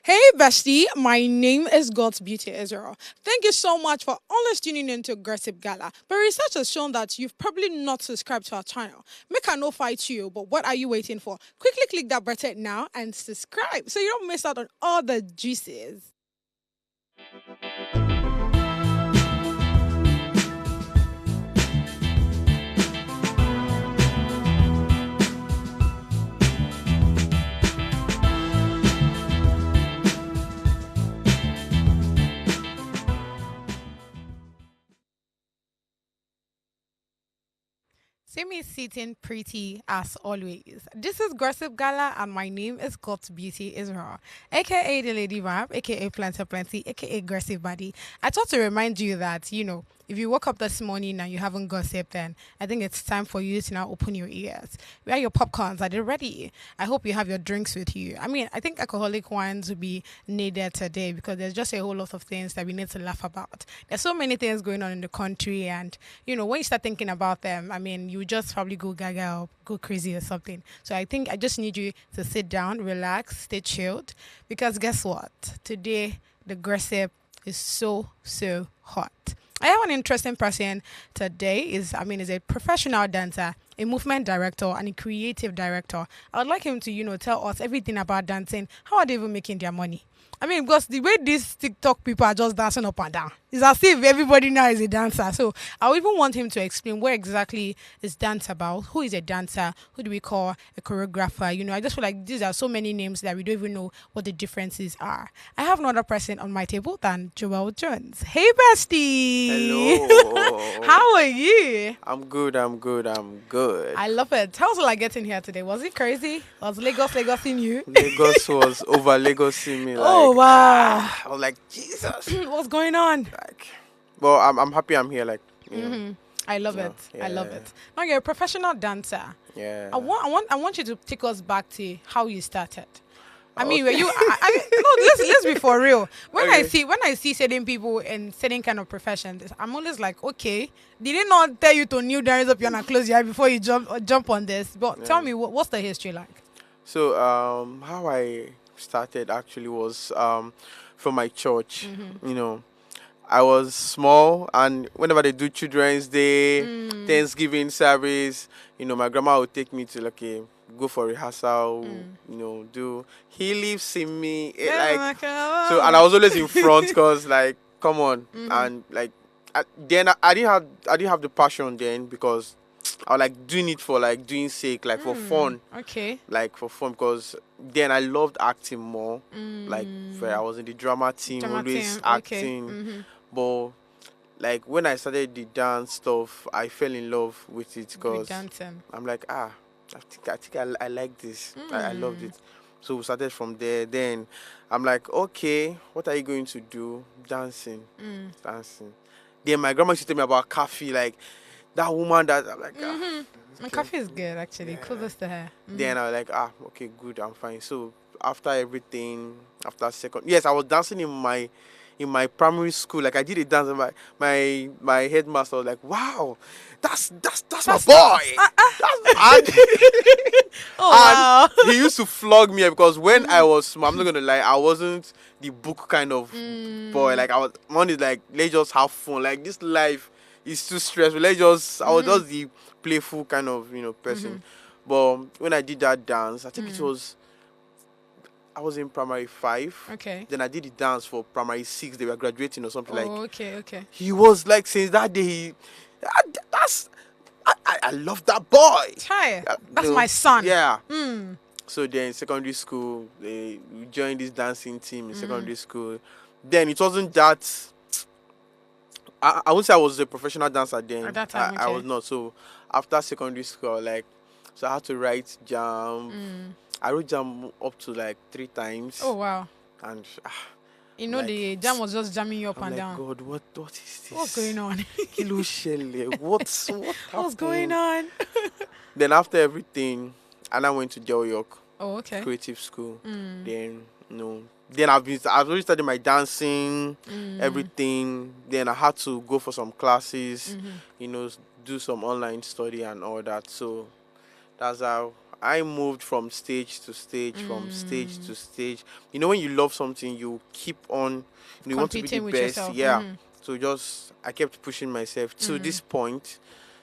Hey bestie, my name is God's Beauty Israel. Thank you so much for always tuning into Gossip Gala. But research has shown that you've probably not subscribed to our channel. Make a no fight you, but what are you waiting for? Quickly click that button now and subscribe so you don't miss out on all the juices. See me sitting pretty as always. This is Gossip Gala and my name is God's Beauty Israel, aka the Lady Vamp, aka Planter Plenty, aka Aggressive Body. I thought to remind you that, if you woke up this morning and you haven't gossiped, then I think it's time for you to now open your ears. Where are your popcorns? Are they ready? I hope you have your drinks with you. I mean, I think alcoholic wines would be needed today because there's just a whole lot of things that we need to laugh about. There's so many things going on in the country, and when you start thinking about them, I mean, you just probably go gaga or go crazy or something. So I think I just need you to sit down, relax, stay chilled, because guess what? Today, the gossip is so hot. I have an interesting person today. Is a professional dancer, a movement director, and a creative director. I would like him to, tell us everything about dancing. How are they even making their money? I mean, because the way these TikTok people are just dancing up and down, it's as if everybody now is a dancer. So I even want him to explain what exactly is dance about. Who is a dancer? Who do we call a choreographer? I just feel like these are so many names that we don't even know what the differences are. I have another person on my table than Joel Jones. Hey, bestie. Hello. How are you? I'm good. I'm good. I'm good. I love it. How's it like getting here today? Was it crazy? Was Lagosing you? Lagos was over Lagosing me. Oh, Like, wow. I was like, Jesus. What's going on? Like, well, I'm happy I'm here. Like, I love Yeah, it. I love yeah. it. Now you're a professional dancer. yeah. I want you to take us back to how you started. I mean, were Okay. you? No. Let's be for real. Okay. When I see certain people in certain kind of professions, I'm always like, okay, did they not tell you to kneel down, raise up your hand, and close your eye before you jump on this? But tell Yeah. me, what's the history like? So, how I started actually was from my church. You know, I was small, and whenever they do Children's Day, Thanksgiving service, my grandma would take me to like go for rehearsal. Do he lives in me like so, and I was always in front because like come on, and like then I didn't have the passion then because I was like doing it for like doing sake like for fun Okay. like for fun because then I loved acting more. Like I was in the drama team, Drama always team. Okay. acting. But like when I started the dance stuff, I fell in love with it With because dancing. I'm like I like this. I loved it. So we started from there. Then I'm like, okay, what are you going to do? Dancing, dancing. Then my grandma used to tell me about Kafi, like that woman that I'm like, My okay. coffee is good actually. Closest to her. Then I was like, okay, good, I'm fine. So after everything, after second, yes, I was dancing in my primary school. Like I did a dance, and my headmaster was like, wow, that's my boy. And, Oh and wow. he used to flog me because when I was small, I'm not gonna lie, I wasn't the book kind of boy. Like I was one is like let's just have fun. Like this life is too stressful. I was just the playful kind of person. But when I did that dance, I think it was I was in primary 5. Okay. Then I did the dance for primary 6. They were graduating or something like. Oh, okay. He was like since that day. That's I love that boy. Hi. Uh, That's no, my son. Yeah. So then in secondary school, we joined this dancing team in secondary school. Then it wasn't that. I wouldn't say I was a professional dancer then. At that time, I okay. was not. So after secondary school, so I had to write jam. I wrote jam up to like 3 times. Oh wow. And Like, the jam was just jamming you up I'm and like, down. God, what is this? What's going on? Kilo Shelley. What What's going happened? on? Then after everything, and I went to Del York Oh, okay. Creative School. Then then I've already started my dancing, everything. Then I had to go for some classes, do some online study and all that. So that's how I moved from stage to stage, from stage to stage. You know, when you love something, you keep on, you want to be the Competing with best. yourself. Yeah. So just, I kept pushing myself to this point.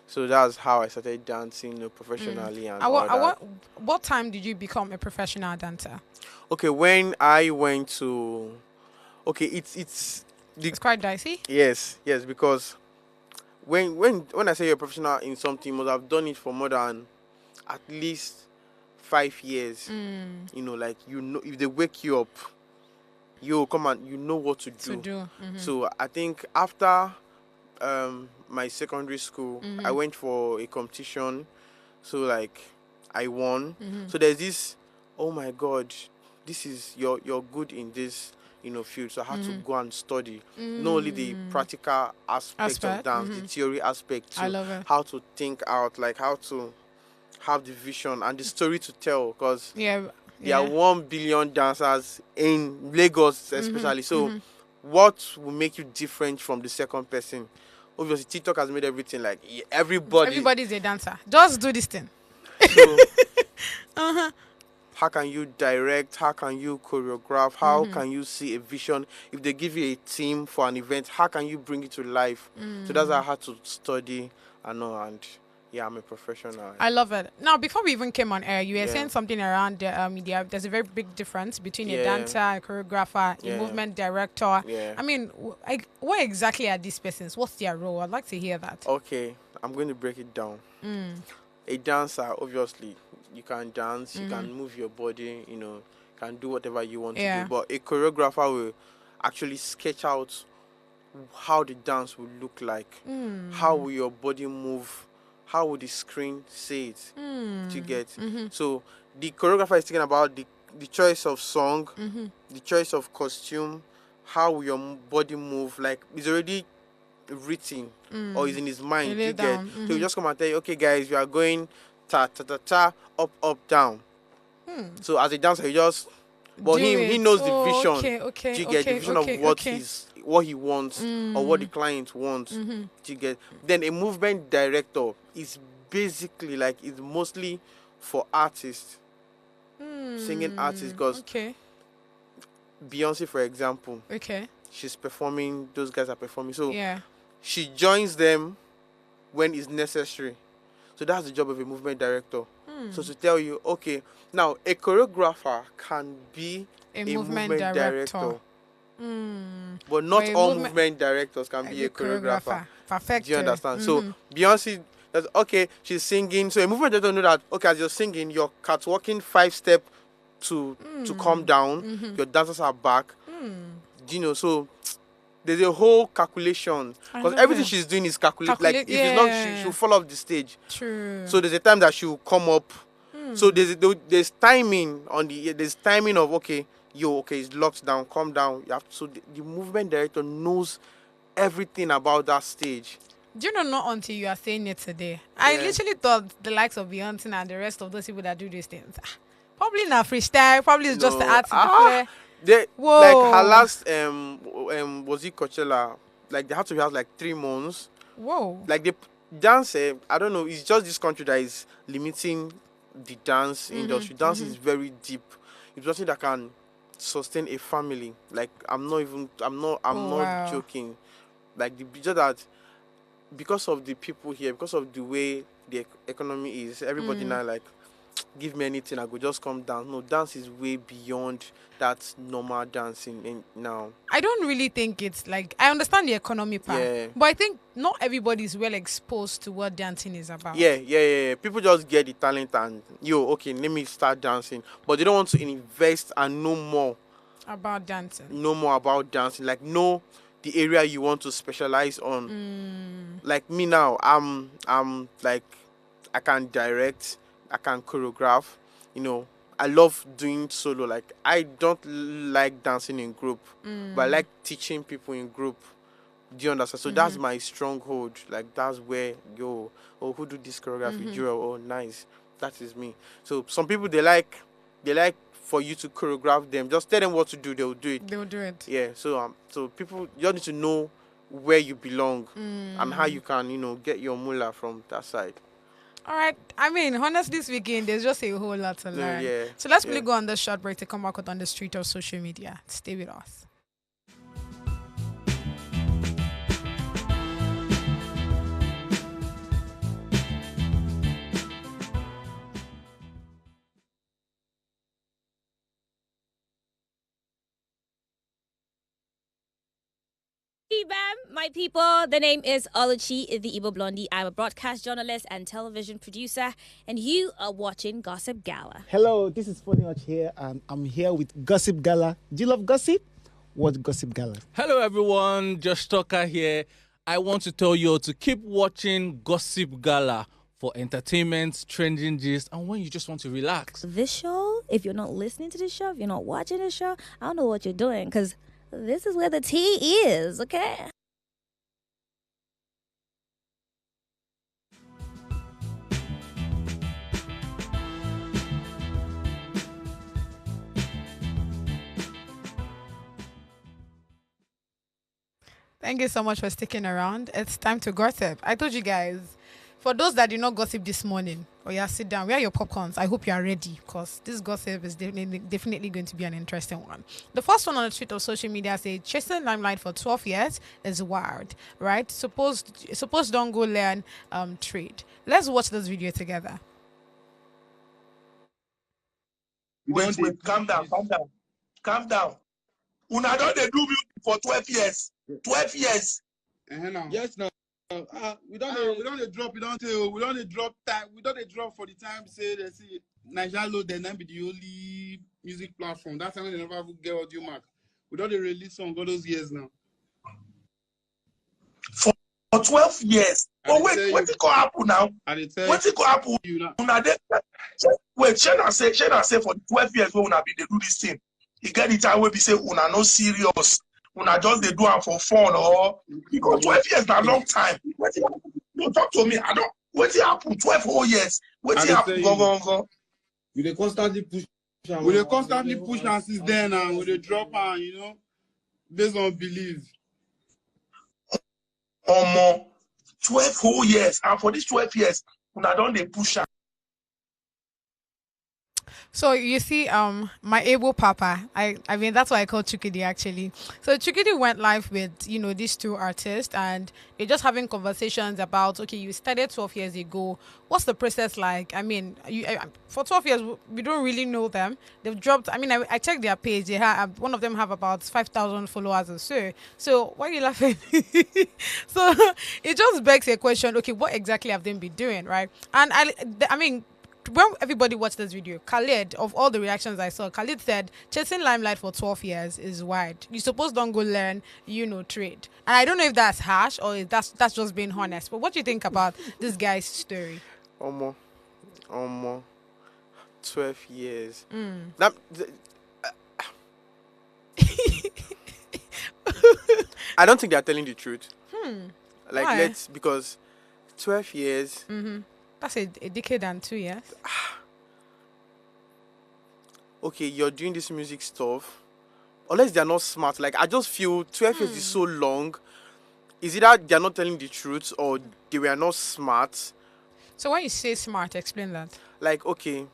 So that's how I started dancing, professionally and all I that. what time did you become a professional dancer? Okay, when I went to, okay, it's the, It's quite dicey. yes, because when I say you're a professional in something, you must have done it for more than at least 5 years. Like, if they wake you up, you come and you know what to To do. do. So I think after my secondary school, I went for a competition. So like, I won. So there's this, oh my god, this is, you're good in this field. So I had to go and study not only the practical aspect of Aspect. dance, the theory aspect I too, love it. how to think out, like how to have the vision and the story to tell, because Yeah. there are Yeah. 1 billion dancers in Lagos, especially. So, what will make you different from the second person? Obviously, TikTok has made everything like, everybody. Everybody's a dancer. Just do this thing. So, how can you direct? How can you choreograph? How can you see a vision? If they give you a theme for an event, how can you bring it to life? So that's how I had to study and all. And yeah, I'm a professional. I love it. Now, before we even came on air, you were Yeah. saying something around the media. There's a very big difference between a Yeah. dancer, a choreographer, a Yeah. movement director. Yeah. I mean, what exactly are these persons? What's their role? I'd like to hear that. Okay, I'm going to break it down. A dancer, obviously, you can dance, you can move your body, can do whatever you want to Yeah. do. But a choreographer will actually sketch out how the dance will look like, how will your body move, how will the screen say it. Do you get? So the choreographer is thinking about the choice of song, the choice of costume, how will your body move. Like, it's already written or is in his mind. Do you get? So he just come and tell you, okay guys, we are going ta ta ta ta, up down. So as a dancer, you just, but Do he it. knows the Oh, vision. okay, okay, Do you get the okay, vision of okay, what okay. what he wants or what the client wants? Do you get? Then a movement director is basically like, it's mostly for artists, singing artists, because Okay, Beyonce, for example, okay. she's performing, those guys are performing, so Yeah. she joins them when it's necessary. So that's the job of a movement director. So to tell you, okay, now a choreographer can be A a movement movement director. director, but not a all movement- movement directors can be a choreographer. Perfect. Do you understand? So Beyonce, that's okay. She's singing. So a movement director know that, okay, as you're singing, you're catwalking 5 step to come down. Your dancers are back. Do you know? So there's a whole calculation, I because love everything it. she's doing is calculate. Like, Calculate, if it's not, yeah. she'll fall off the stage. True. So there's a time that she'll come up. So there's timing on there's timing of, okay, okay, it's locked down, calm down. You have to, so the movement director knows everything about that stage. Do you know, not until you are saying it today, I Yeah. literally thought the likes of Beyonce and the rest of those people that do these things, probably not freestyle, probably it's just the No, arts, the flair. they, Whoa. like her last was it Coachella? Like, they had to have like 3 months. Whoa. Like, the dance, I don't know, it's just this country that is limiting the dance industry. Dance is very deep. It's something that can sustain a family. Like, I'm not Wow. joking. Like, just that, because of the people here, because of the way the economy is, everybody now like, give me anything, I go just come down. No, dance is way beyond that normal dancing now. I don't really think it's like, I understand the economy part, Yeah. but I think not everybody is well exposed to what dancing is about. Yeah. People just get the talent and, okay, let me start dancing. But they don't want to invest and About dancing. know more about dancing. Like, know the area you want to specialize on. Like me now, I'm like, I can direct, I can choreograph, I love doing solo. Like, I don't like dancing in group, but I like teaching people in group. Do you understand? So that's my stronghold. Like, that's where, who do this choreography? Jewel, oh, nice. That is me. So some people, they like for you to choreograph them. Just tell them what to do, they'll do it. They'll do it. Yeah. So people, you need to know where you belong and how you can, get your moolah from that side. All right. I mean, honestly speaking, there's just a whole lot to No, learn. yeah, So let's yeah. really go on the short break to come back with on the street of social media. Stay with us. Hey, Bam, my people. The name is Oluchi, the Igbo Blondie. I'm a broadcast journalist and television producer, and you are watching Gossip Gala. Hello, this is Funny Arch here, and I'm here with Gossip Gala. Do you love gossip? What's Gossip Gala? Hello, everyone. Josh Tucker here. I want to tell you all to keep watching Gossip Gala for entertainment, trending gist, and when you just want to relax. This show, if you're not listening to this show, if you're not watching this show, I don't know what you're doing, because this is where the tea is, okay? Thank you so much for sticking around. It's time to gossip. I told you guys, for those that did not gossip this morning, or yeah, sit down, where are your popcorns? I hope you are ready because this gossip is definitely going to be an interesting one. The first one on the tweet of social media says, chasing limelight for 12 years is wild, right? Suppose don't go learn trade. Let's watch this video together. Wait, calm down, calm down, calm down. Una don dey do music for 12 years. 12 years. Yes, no. We don't dey drop. We don't dey drop time. We don't dey drop for the time. Say they see Nigeria load. Then be the only music platform. That's why they never get audio mark. We don't dey release song all those years now. For 12 years. But wait, what go happen now? What go happen? Una dey wait. Shena say for 12 years when una be dey do this thing. You get the time where we say una no serious. Una just they do it for fun or because 12 years is a long time. Don't talk to me. I don't. What happen? 12 whole years. What happen? Go. We dey constantly push. We dey constantly push and since then and we dey drop and based on belief. 12 whole years and for these 12 years, una don dey push am. So you see, my able papa, I mean that's why I call Chukidi actually. So Chukidi went live with these two artists, and they're just having conversations about, okay, you started 12 years ago. What's the process like? I mean, for 12 years we don't really know them. They've dropped. I mean, I checked their page. They have one of them have about 5,000 followers or so. So why are you laughing? So it just begs a question. Okay, what exactly have they been doing, right? And I mean, when everybody watched this video, Khalid, of all the reactions I saw, Khalid said, chasing limelight for 12 years is wide. You suppose don't go learn, trade. And I don't know if that's harsh or if that's just being honest. But what do you think about this guy's story? 12 years. That, I don't think they're telling the truth. Like, Why? because 12 years. That's a decade and 2 years. Okay, you're doing this music stuff. Unless they're not smart. Like, I just feel 12 years is so long. Is it that they're not telling the truth or they were not smart? So when you say smart, explain that. Like, okay,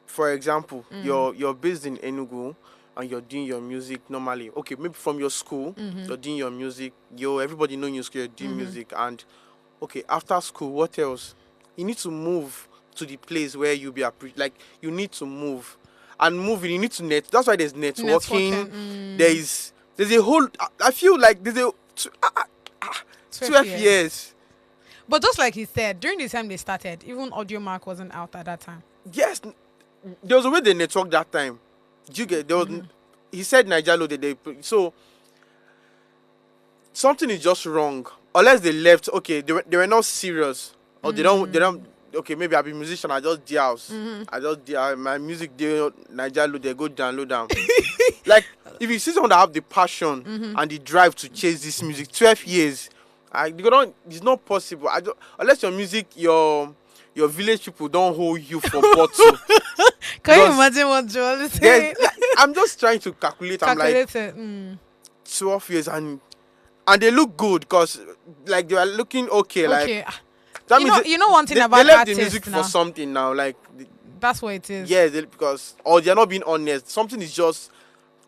for example, you're based in Enugu and you're doing your music normally. Okay, maybe from your school, you're doing your music. Everybody know in your school you're doing music. And, okay, after school, what else? You need to move to the place where you'll be like you need to move, and moving you need to that's why there's networking. There's a whole. I feel like there's a 12 years. But just like he said, during the time they started, even Audio Mark wasn't out at that time. Yes, there was a way they networked that time. Do you get there was? He said Nigeria they so something is just wrong. Unless they left, okay, they were not serious. Or they don't, okay, maybe I'll be a musician, I just house. I just my music, Nigeria, they go download them. Like, if you see someone that have the passion and the drive to chase this music, 12 years, it's not possible. Unless your music, your village people don't hold you for bottle. Can you imagine what Joel is saying? I'm just trying to calculate. I'm like, 12 years and they look good because, like, they are looking okay. Like, That You means know, you know one thing they about left the artists music now. for something now. Like, That's what it is. yeah, because or they're not being honest. Something is just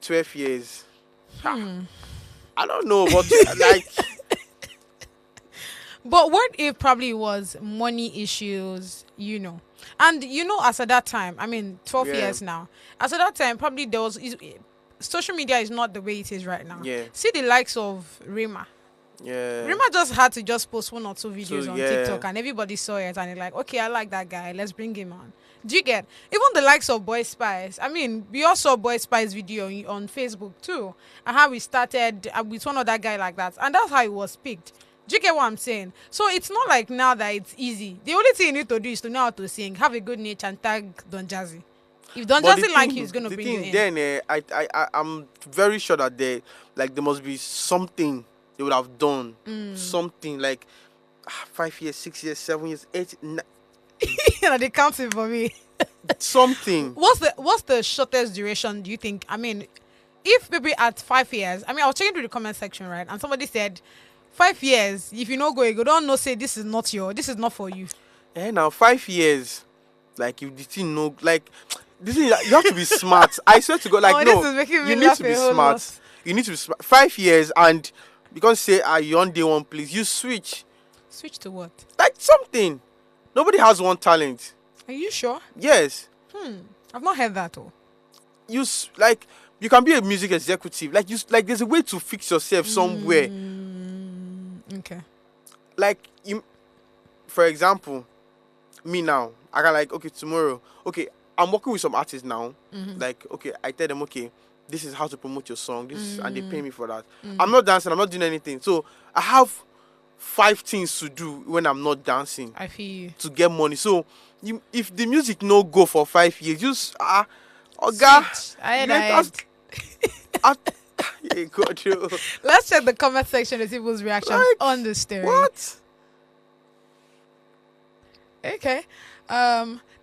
12 years. I don't know, but like, But what if probably was money issues, you know? And you know, as at that time, I mean, 12 Yeah. years now. As at that time, probably there was social media is not the way it is right now. Yeah. See the likes of Rima. yeah. Rima just had to just post 1 or 2 videos So, on yeah. TikTok and everybody saw it and they're like, okay, I like that guy. Let's bring him on. Do you get? Even the likes of Boy Spice. I mean, we all saw Boy Spice video on Facebook too. And how we started with one other guy like that. And that's how it was picked. Do you get what I'm saying? So it's not like now that it's easy. The only thing you need to do is to know how to sing, have a good niche, and tag Don Jazzy. If Don But the Jazzy like thing- you, he's gonna the bring you thing in. Then I'm very sure that there must be something they would have done. Something like 5 years, 6 years, 7 years, 8, 9, They counting for me. something. What's the shortest duration do you think? I mean, if maybe at 5 years, I mean, I was checking through the comment section, right? And somebody said 5 years, if you no go, you don't know, say this is not for you. Now 5 years, like if the thing no like this thing, you have to be smart. I swear to God, like Oh, no, this is making me you need laugh to be a whole smart. lot. You need to be smart. 5 years, and because say you on day one, please you switch Switch to what? like something. Nobody has one talent. Are you sure? Yes, I've not heard that. Oh, like you can be a music executive. Like there's a way to fix yourself somewhere. okay. Like you, for example, me now, I can like, okay, tomorrow, okay, I'm working with some artists now. Like, okay, I tell them, okay, this is how to promote your song. And they pay me for that. I'm not dancing. I'm not doing anything. So I have 5 things to do when I'm not dancing I feel you. to get money. So if the music no go for 5 years, just Oga, Switch. I you heard. like yeah, God, yo. Let's check the comment section to see people's reaction Like, on the story. What? Okay.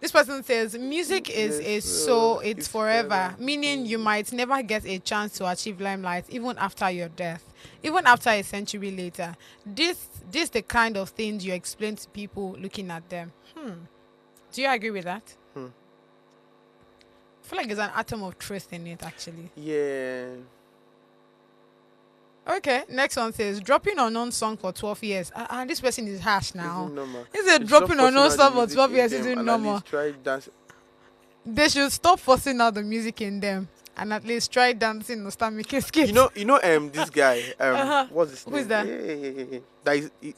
This person says music is so it's forever, meaning you might never get a chance to achieve limelight even after your death, even after a century later. This the kind of things you explain to people looking at them. Do you agree with that? I feel like there's an atom of truth in it actually. Yeah. Okay, next one says dropping unknown song for 12 years. This person is harsh now. Isn't normal. He said It's dropping not unknown forcing out song the for music 12 in years them isn't and at normal. least try dance. They should stop forcing out the music in them and at least try dancing or start making skits. This guy, what's his name? Who's that?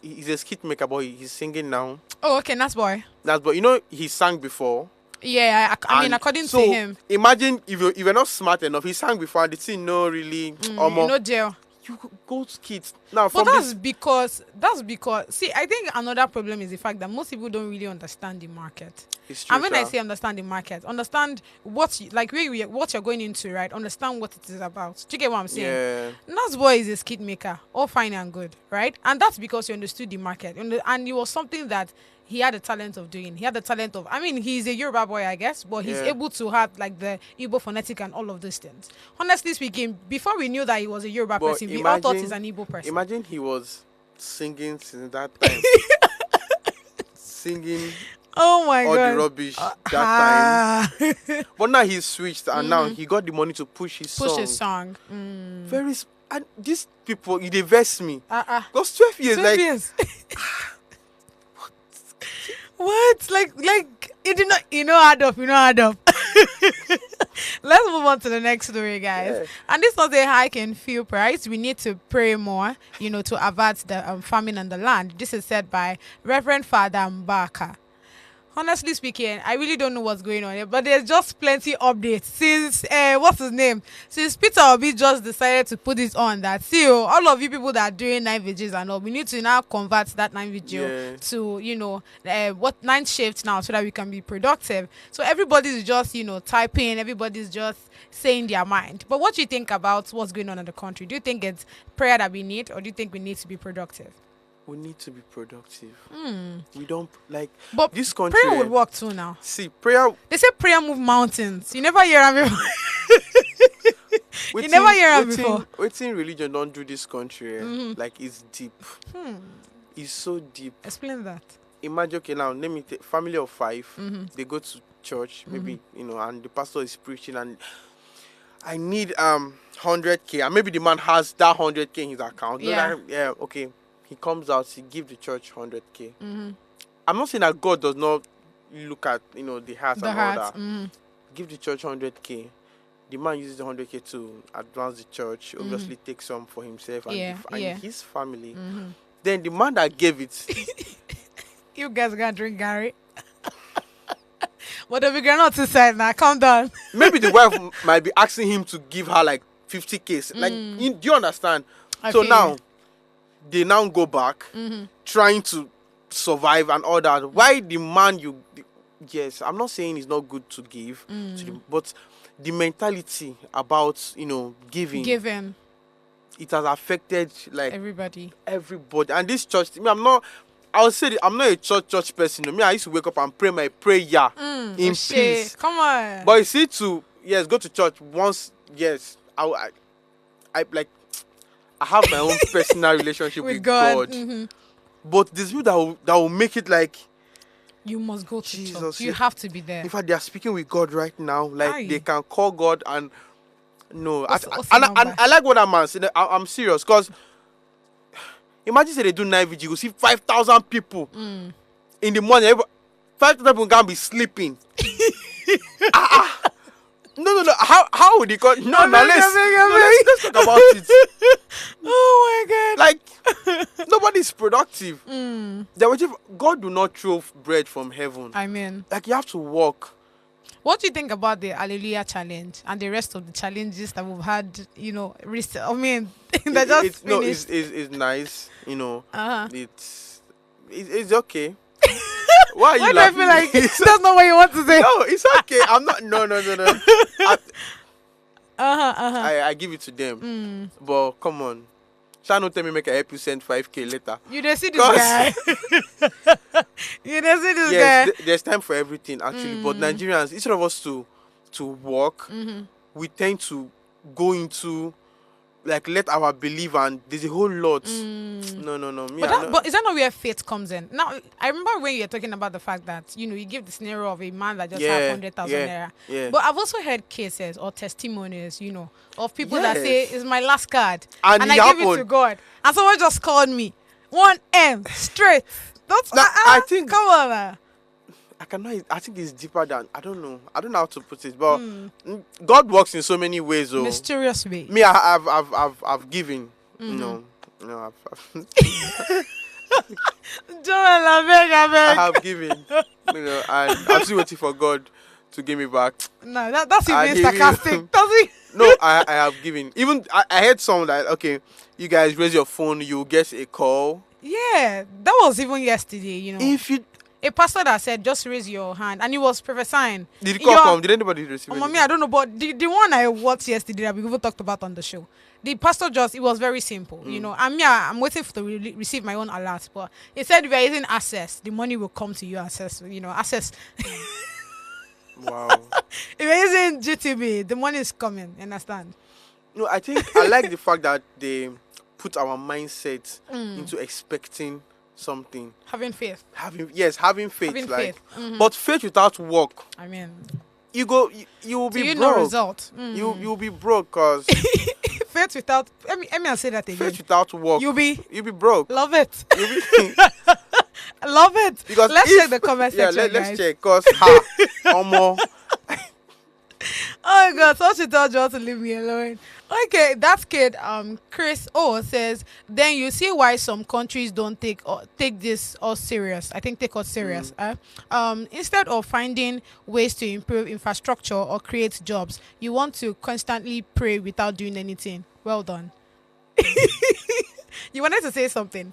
He's a skit maker, but he's singing now. Oh, okay, that's boy. But he sang before. Yeah, I mean, And according so, to him, imagine if you're not smart enough, he sang before and the thing no really no jail. you go skits. Now But from that's because see, I think another problem is the fact that most people don't really understand the market. it's true, And when I sha. say understand the market, understand what what you're going into, right? Understand what it is about. Do you get what I'm saying? Yeah. Nas Boy is a skit maker, all fine and good, right? And that's because you understood the market. And it was something that he had the talent of doing. He had the talent of, I mean, he's a Yoruba boy, I guess, but he's Yeah. able to have like the Igbo phonetic and all of those things. Honestly speaking, before we knew that he was a Yoruba But person, we all thought he's imagine- an Igbo person. Imagine he was singing since that time. Singing Oh my all god. the rubbish that time. time. But now he's switched and now he got the money to push his Push song. his song. And these people, they vex me. Uh-uh. Because 12 years, 12 years. What? Like it did not, add up, add up. Let's move on to the next story, guys. Yeah. And this was a hike in fuel price. We need to pray more, to avert the famine on the land. This is said by Reverend Father Mbaka. Honestly speaking, I really don't know what's going on here, but there's just plenty updates since what's his name? Since Peter Obi just decided to put it on that all of you people that are doing 9 vigils and all, we need to now convert that 9 vigil Yeah. to 9 shifts now so that we can be productive. So everybody's just typing, everybody's just saying their mind. But what do you think about what's going on in the country? Do you think it's prayer that we need, or do you think we need to be productive? We need to be productive. We don't like But this country. prayer would work too now. See, prayer. They say prayer move mountains. You never hear them before. You never hear am before. Waiting religion don't do this country. Like it's deep. It's so deep. Explain that. imagine, okay, now let me take family of 5. They go to church, maybe, and the pastor is preaching, and I need 100K, and maybe the man has that 100K in his account. Yeah. Yeah, okay. He comes out, he give the church 100K. I'm not saying that God does not look at the heart and all that. Give the church 100K. The man uses the 100K to advance the church. Obviously, take some for himself and his family. Then the man that gave it, You guys gonna drink Gary? But the granite inside now. Calm down. maybe the wife might be asking him to give her like 50K. Like, do you understand? So now, they now go back, trying to survive and all that. Why the man yes, I'm not saying it's not good to give, but the mentality about giving, it has affected like everybody. And this church, I would say I'm not a church person. I used to wake up and pray my prayer in peace. Come on. But you see, go to church once. Yes, I have my own personal relationship with God. But there's people that will make it like you must go to Jesus, church. You have to be there. In fact, they are speaking with God right now. Like, Aye. they can call God and no. What's And the number? I like what that man said. I'm serious, because imagine say they do night vigil, you see 5,000 people in the morning. 5,000 people can be sleeping. No. How would he call? Let's talk about it. Oh my God. Like, nobody's productive. God do not throw bread from heaven. I mean, Like, you have to work. what do you think about the Hallelujah challenge and the rest of the challenges that we've had? Recent. I mean, that just finished. It's nice. Uh-huh. It's okay. Why are you Why do I laughing? feel like that's not what you want to say? No, it's okay. I'm not. No. I give it to them. But come on, shall not tell me make I help you send 5K later. You didn't see this guy. You didn't see this Yes, guy. there's time for everything actually. But Nigerians, instead of us to work, we tend to go into like let our belief, and there's a whole lot. No. But is that not where faith comes in? Now, I remember when you were talking about the fact that you give the scenario of a man that just have 100,000 naira. Yeah. But I've also heard cases or testimonies, of people that Yes. say it's my last card And and it I give it to happened. God, and someone just called me 1M straight. That's Now, I think- come on. Now. I think it's deeper than I don't know how to put it, but God works in so many ways. Oh, Mysterious way. me, I've given. No, I've Joel, I beg. I have given. And I'm still waiting for God to give me back. No, that's I even give you- sarcastic. Does he? No, I have given. Even I heard someone like, okay, you guys raise your phone, you get a call. Yeah, that was even yesterday. If you A pastor that said, just raise your hand, and he was prophesying. did the call come, did anybody receive it? Mommy, I don't know, but the one I watched yesterday that we even talked about on the show, the pastor it was very simple, I'm waiting to receive my own alert, but he said if you're using access, the money will come to you, access. Wow. If you're using GTB, the money is coming, understand? No, I think I like the fact that they put our mindset into expecting something. Having faith. Having faith. Having like, faith. But faith without work, I mean, you will be you broke. know result. You will be broke because Faith without, let me say that again. faith without work, You'll be broke. love it. You'll be Love it. because Let's check the comment yeah, section, let's guys. check because Omo. Oh my God, so she told you to leave me alone. Okay, that kid, Chris O says, then you see why some countries don't take this all serious. I think take us serious. Instead of finding ways to improve infrastructure or create jobs, you want to constantly pray without doing anything. Well done. You wanted to say something?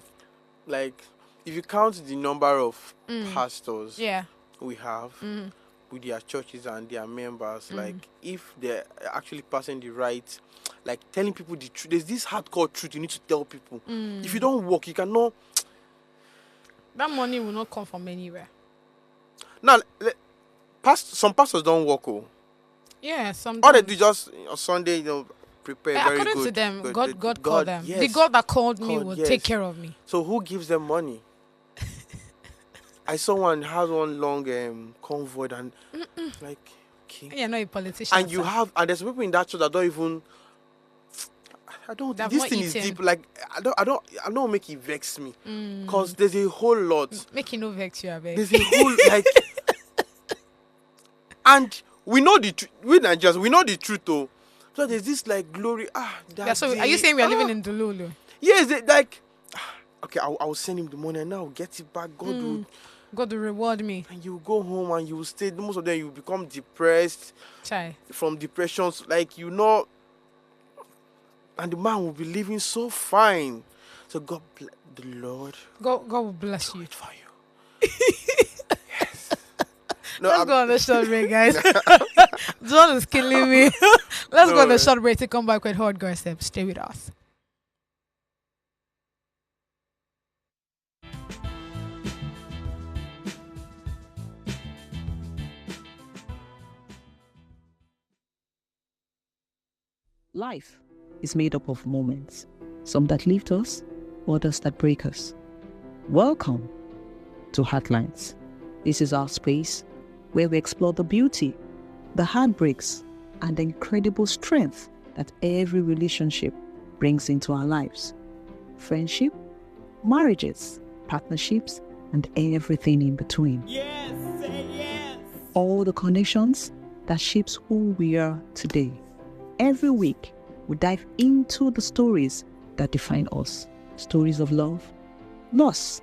Like, if you count the number of pastors Yeah. we have with their churches and their members, like if they're actually passing the right, like telling people the truth, there's this hardcore truth you need to tell people. If you don't work, you cannot. That money will not come from anywhere. Now, some pastors don't work. Oh, Yeah, some. all they do just on Sunday, prepare very according good. to them, good. God called them. Yes. The God that called me God, will yes. take care of me. So who gives them money? I saw one has one long convoy and like okay. You're not a politician. And you sir. have and there's people in that church that don't even I don't They've this not thing is eaten. deep. Like I don't make it vex me. Because there's a whole lot. Make you no vex you, I beg. There's a whole like and we know the truth. We Nigerians, we know the truth though. So there's this like glory. Yeah, so are you saying we are living in Dululu? Yes, like okay, I'll send him the money and now I'll get it back. God will reward me. And you go home and you stay. Most of them you become depressed. Chai. From depressions, like you know, and the man will be living so fine. So God, the Lord, God will bless you. do it for you. Yes. No, Let's go on the short break, guys. John is killing me. Let's go on the short break to come back with hot gossip. Stay with us. Life is made up of moments, some that lift us, others that break us. Welcome to Heartlines. This is our space where we explore the beauty, the heartbreaks, and the incredible strength that every relationship brings into our lives. Friendship, marriages, partnerships, and everything in between. Yes, say yes. All the connections that shapes who we are today. Every week, we dive into the stories that define us. Stories of love, loss,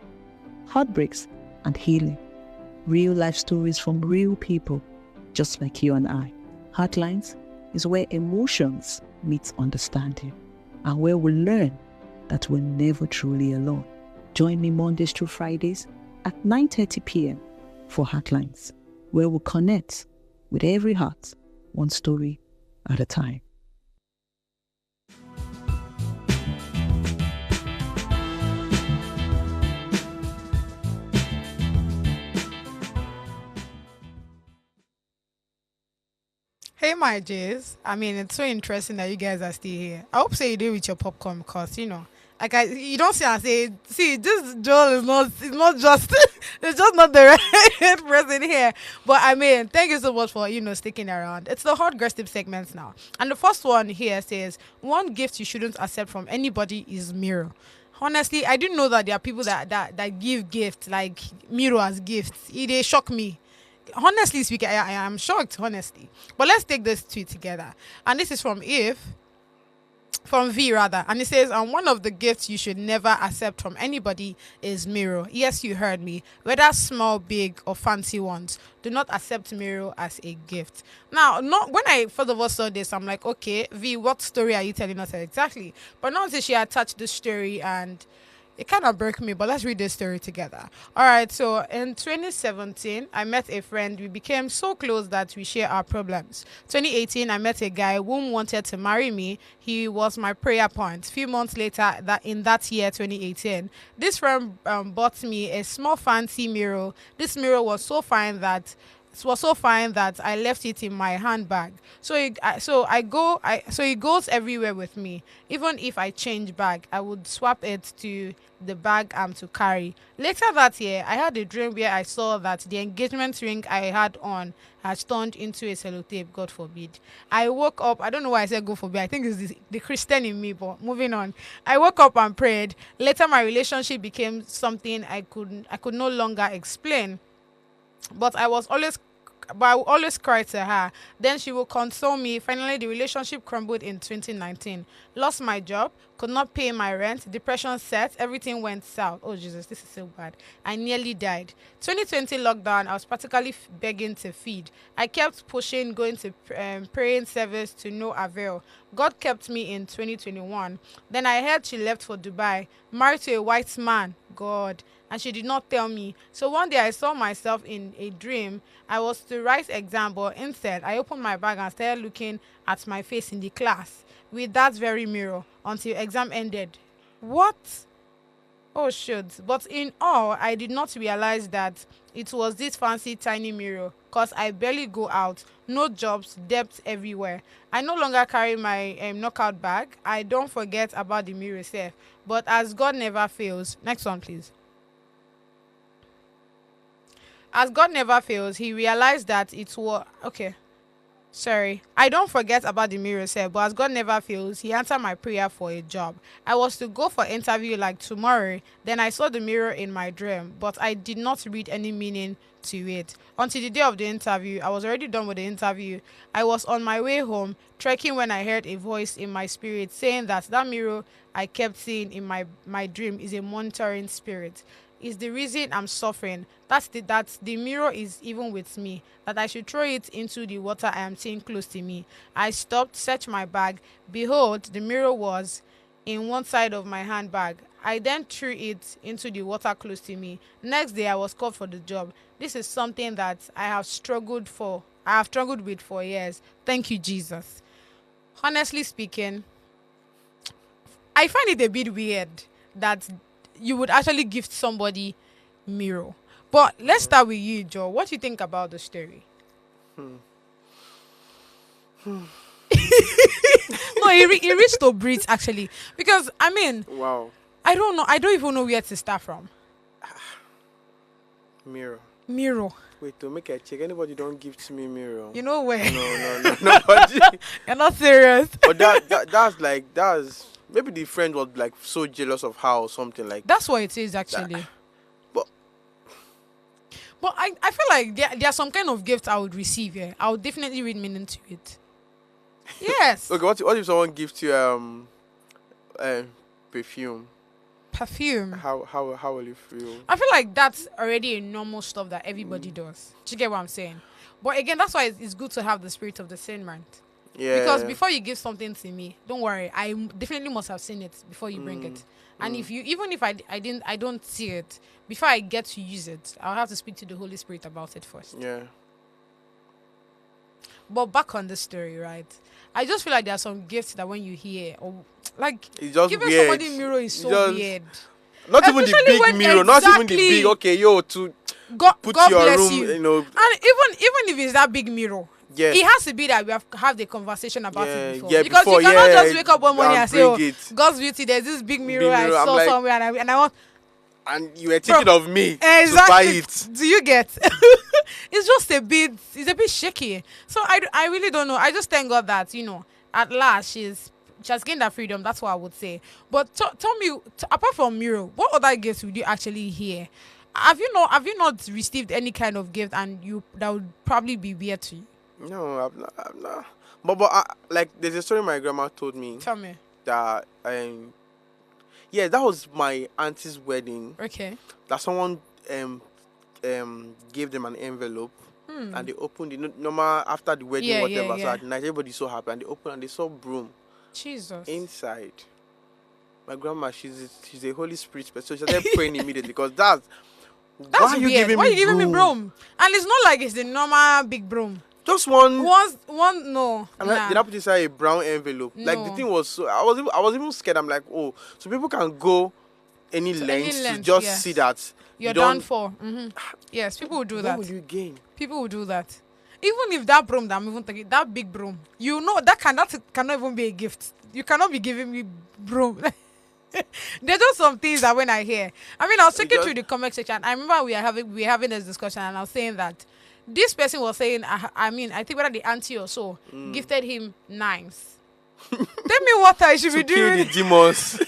heartbreaks, and healing. Real life stories from real people, just like you and I. Heartlines is where emotions meet understanding and where we learn that we're never truly alone. Join me Mondays through Fridays at 9:30 p.m. for Heartlines, where we connect with every heart, one story at a time. Hey, my Jays. I mean, it's so interesting that you guys are still here. I hope so you do with your popcorn because, you know, like you don't see and say, see, this Joel is not, it's not just, it's just not the right person here. But I mean, thank you so much for, you know, sticking around. It's the hot gossip segments now. And the first one here says, one gift you shouldn't accept from anybody is mirror. Honestly, I didn't know that there are people that give gifts, like mirror as gifts. They shock me. Honestly speaking, I am shocked, honestly. But let's take this tweet together. And this is from V rather. And it says, one of the gifts you should never accept from anybody is mirror. Yes, you heard me. Whether small, big, or fancy ones, do not accept mirror as a gift. Now, not when I first of all saw this, I'm like, okay, V, what story are you telling us exactly? But not until she attached the story and it kind of broke me, but let's read this story together. All right, so in 2017, I met a friend. We became so close that we share our problems. 2018, I met a guy who wanted to marry me. He was my prayer point. Few months later, in that year, 2018, this friend bought me a small fancy mirror. This mirror was so fine that I left it in my handbag. So he goes everywhere with me. Even if I change bag, I would swap it to the bag I'm to carry. Later that year, I had a dream where I saw that the engagement ring I had on has turned into a sellotape. God forbid. I woke up. I don't know why I said God forbid. I think it's the Christian in me. But moving on, I woke up and prayed. Later, my relationship became something I could no longer explain. But I would always cry to her. Then she would console me. Finally, the relationship crumbled in 2019. Lost my job, could not pay my rent, depression set, everything went south. Oh, Jesus, this is so bad. I nearly died. 2020 lockdown, I was practically begging to feed. I kept pushing, going to praying service to no avail. God kept me in 2021. Then I heard she left for Dubai, married to a white man. God. And she did not tell me. So one day I saw myself in a dream. I was to write exam, but instead I opened my bag and started looking at my face in the class with that very mirror until exam ended. What? Oh, shoot. But in all, I did not realize that it was this fancy tiny mirror because I barely go out. No jobs, debt everywhere. I no longer carry my knockout bag. I don't forget about the mirror itself. But as God never fails. Next one, please. As God never fails, he realized that it was okay. Sorry, I don't forget about the mirror said, but as God never fails, he answered my prayer for a job. I was to go for interview like tomorrow. Then I saw the mirror in my dream, but I did not read any meaning to it. Until the day of the interview, I was already done with the interview. I was on my way home, trekking when I heard a voice in my spirit saying that mirror I kept seeing in my dream is a monitoring spirit. Is the reason I'm suffering. That the mirror is even with me. That I should throw it into the water I am seeing close to me. I stopped, searched my bag. Behold, the mirror was in one side of my handbag. I then threw it into the water close to me. Next day, I was called for the job. This is something that I have struggled for. I have struggled with for years. Thank you, Jesus. Honestly speaking, I find it a bit weird that you would actually gift somebody mirror. But let's start with you, Joe. What do you think about the story? No, he reached to breathe actually, because I mean, Wow. I don't know. I don't even know where to start from. Mirror. Mirror. Wait, to make a check. Anybody don't gift me mirror. You know where? No, nobody. You're not serious. But that's maybe the friend was like so jealous of her or something like. That's what it is actually. But I feel like there are some kind of gifts I would receive. Yeah, I would definitely read meaning to it. Yes. Okay, what if someone gives you perfume? Perfume. How will you feel? I feel like that's already a normal stuff that everybody does. Do you get what I'm saying? But again, that's why it's good to have the spirit of discernment. Yeah. Because before you give something to me, don't worry. I definitely must have seen it before you bring it. And if you, even if I don't see it, before I get to use it, I'll have to speak to the Holy Spirit about it first. Yeah. But back on the story, right? I just feel like there are some gifts that when you hear, or like It's just giving weird. somebody a mirror is so Just- weird. Not even the Especially big when mirror, not even the exactly- big. Okay, yo, to God, put God your bless room, you. know. And even if it's that big mirror, Yeah. it has to be that we have had the conversation about it before. Yeah, because before, you cannot yeah, just wake up one morning and say, bring "Oh, it. God's beauty, there's this big mirror, I mirror, I'm saw like- somewhere, and I want." And you were thinking of me to buy Exactly. it. Do you get? It's just it's a bit shaky. So I really don't know. I just thank God that at last she has gained that freedom. That's what I would say. But tell me, apart from mirror, what other gifts would you actually hear? Have you not received any kind of gift that would probably be weird to you? No, I'm not. But like there's a story my grandma told me Tell me. that yeah, that was my auntie's wedding. Okay. That someone gave them an envelope and they opened it. Normal after the wedding, whatever. So at night, everybody's so happy and they opened and they saw broom Jesus. inside. My grandma, she's a Holy Spirit person. So she started praying immediately because that's why are you weird. giving Why me you giving me broom? broom? And it's not like it's the normal big broom. Just one. One no. And Nah. then I put inside a brown envelope. Like the No. thing was so I was even scared. I'm like, oh, so people can go any lengths to length, just yes. see that You're you don't. done for. Yes, people will do What that. will you gain? People will do that. Even if that broom that I'm even thinking, that big broom, that cannot even be a gift. You cannot be giving me broom. There's just some things that when I hear. I mean, I was checking through the comment section. I remember we were having this discussion, and I was saying that this person was saying, I think whether the auntie or so gifted him knives. Tell me what I should To be kill doing. the demons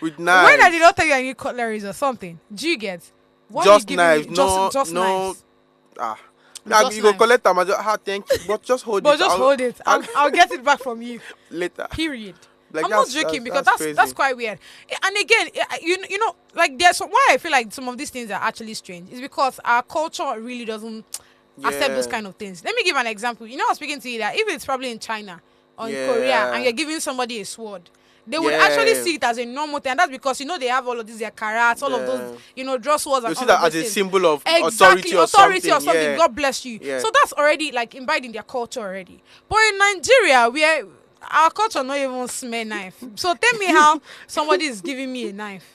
with knives. When I did not tell you I need cutleries or something, do you get? What Just are you giving knives, me? no, Just no. knives. Now Just you go knives. collect them. Thank you, but just hold But it. just hold it. I'll get it back from you. Later. Period. Like, I'm not that's- joking that's- because that's that's crazy. quite weird. And again, you know, like there's why I feel like some of these things are actually strange is because our culture really doesn't accept those Yeah. kind of things. Let me give an example. I was speaking to you that if it's probably in China or in Yeah. Korea and you're giving somebody a sword, they would actually Yeah. see it as a normal thing. And that's because they have all of these karats, all of those draw swords You and see all that of those as a things. symbol of Exactly, authority or something. Yeah. God bless you. Yeah. So that's already like imbibed in their culture already. But in Nigeria, our culture not even smell knife. So tell me how somebody is giving me a knife.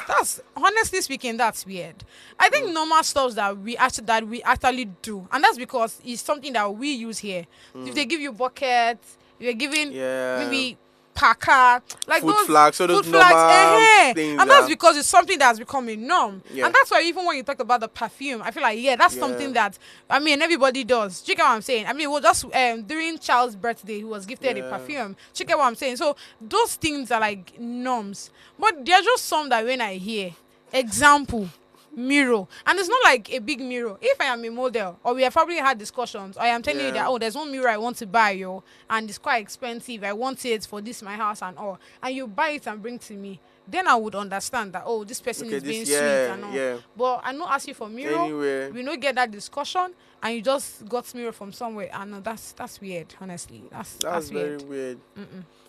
That's honestly speaking, that's weird. I think normal stuff that we actually do, and that's because it's something that we use here. If they give you buckets, if they're giving Yeah. maybe packer, like Food those flags, so those food flags, normal things. and that's because it's something that has become a norm. Yeah. And that's why even when you talk about the perfume, I feel like that's something that everybody does. Do you get what I'm saying? I mean, well, just during Charles' birthday, he was gifted a perfume. Do you get what I'm saying? So those things are like norms, but there are just some that when I hear, example, mirror, and it's not like a big mirror. If I am a model or we have probably had discussions, I am telling you that there's one mirror I want to buy, and it's quite expensive, I want it for this my house and all, and you buy it and bring to me, then I would understand that this person is being sweet and all. But I not ask you for mirror Anyway. we don't get that discussion, and you just got mirror from somewhere, and that's weird. Honestly, that's very weird.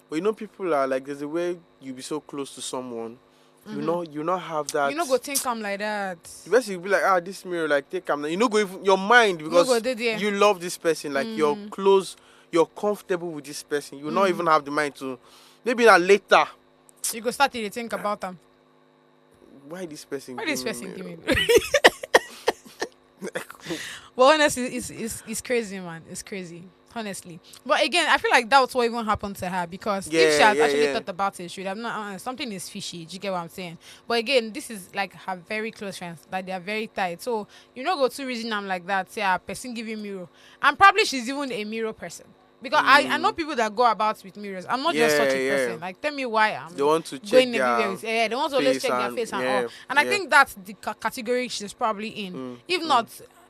weird. But people are like, there's a way you be so close to someone. You not have that. You not go think I'm like that. The best you be like, this mirror, like take camera. You know, go even your mind because you love this person, like you're close, you're comfortable with this person. You not even have the mind to. Maybe later. You go start to think about them. Why this person? Why this person give me? But honestly, it's crazy, man. It's crazy. Honestly, but again, I feel like that's what even happened to her, because if she had actually thought about it, she would have not. Something is fishy. Do you get what I'm saying? But again, this is like her very close friends, like they are very tight. So you know, go to reason I'm like that. Say a person giving mirror, and probably she's even a mirror person. Because I know people that go about with mirrors. I'm not just such a person. Like, tell me why I'm they want to check going everywhere with they want to always check their face and all. And I think that's the category she's probably in. If not,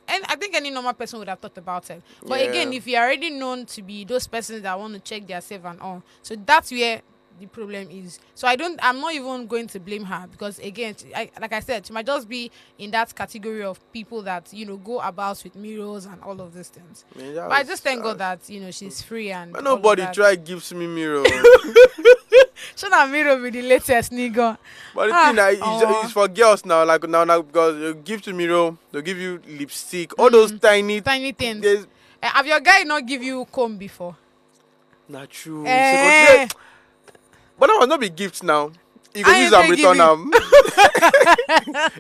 and I think any normal person would have thought about it. But again, if you're already known to be those persons that want to check their self and all, so that's where the problem is. So I'm not even going to blame her, because again, like I said, she might just be in that category of people that go about with mirrors and all of these things. But I just thank God that she's free and but nobody try gives me mirror. So that mirror be the latest nigga. But the thing is for girls now, like now because you give to mirror, they'll give you lipstick, all those tiny things. Have your guy not give you comb before? Not true. But that will not be gifts now. You go use and return them.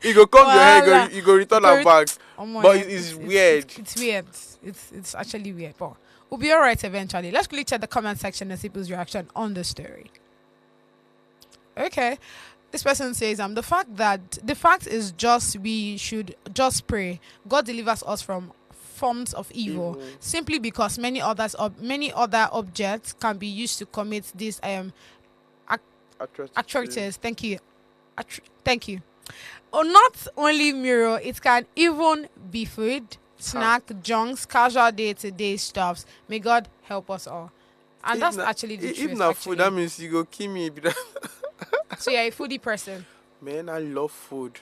You go comb your hair, you go return them back. But it's weird. It's weird. It's actually weird. But we'll be alright eventually. Let's quickly check the comment section and see people's reaction on the story. Okay. This person says, the fact is just we should just pray. God delivers us from forms of evil. Simply because many other objects can be used to commit these atrocities. Thank you. Thank you. Or not only mirror, it can even be food, snack, junks, casual day-to-day stuffs. May God help us all. And that's actually the truth. If not food, that means you go kill me. So you're a foodie person. Man, I love food.